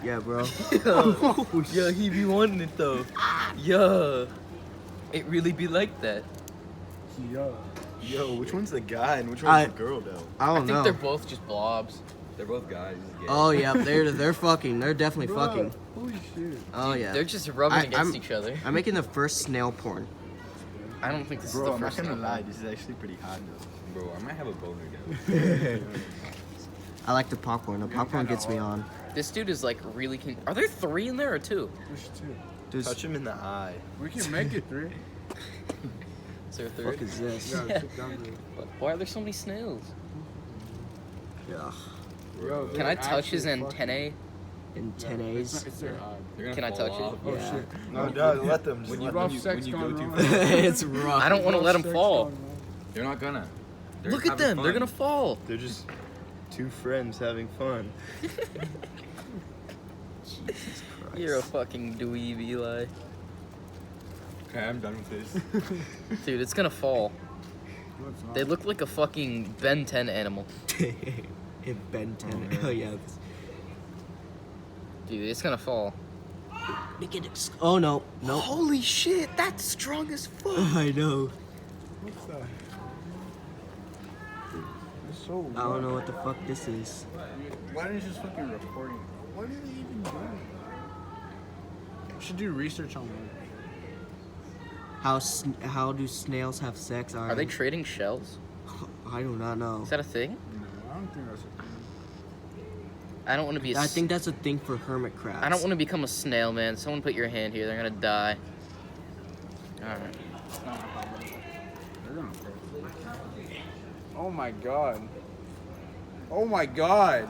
Yeah, bro. Yo, he be wanting it though. Yo, it really be like that. Yo, which one's the guy and which one's the girl, though? I I don't think know. they're both just blobs. They're both guys. Oh yeah, they're fucking. They're definitely fucking. Holy shit. Oh yeah. They're just rubbing against each other. I'm making the first snail porn. I don't think this Bro, is the I'm not first gonna one. lie, this is actually pretty hot though. Bro, I might have a boner though. I like the popcorn. The popcorn gets me on. This dude is like really. Are there 3 in there or 2? There's 2. There's, Touch him in the eye. We can make it 3. Is there a what the 3rd? fuck is this? Yeah. Sit down there. Why are there so many snails? Yeah. Yo, Can I touch his actually fucking- antennae? Antennaes. It's their eye. Can I touch it? Oh Yeah. shit. No, Doug, let them. Just When let you rough them. sex gone wrong. It's rough. I don't want to let him Sex fall. gone wrong. They're not gonna. They're Look at having them. They're fun. gonna fall. They're just 2 friends having fun. Jesus Christ. You're a fucking dweeb, Eli. Okay, I'm done with this. Dude, it's gonna fall. No, it's not. They look like a fucking Ben 10 animal. In Ben 10. Oh yeah. Dude, it's gonna fall. Make it. Oh no. No. Holy shit, that's strong as fuck. I know. What's that? It's so I don't know what the fuck this is. Why didn't you just fucking recording? What are they even doing? We should do research on that. How do snails have sex? Are they trading shells? I do not know. Is that a thing? No, I don't think that's a thing. I don't want to be. I think that's a thing for hermit crabs. I don't want to become a snail, man. Someone put your hand here. They're gonna die. All right. They're gonna fall. Oh my god. Oh my god.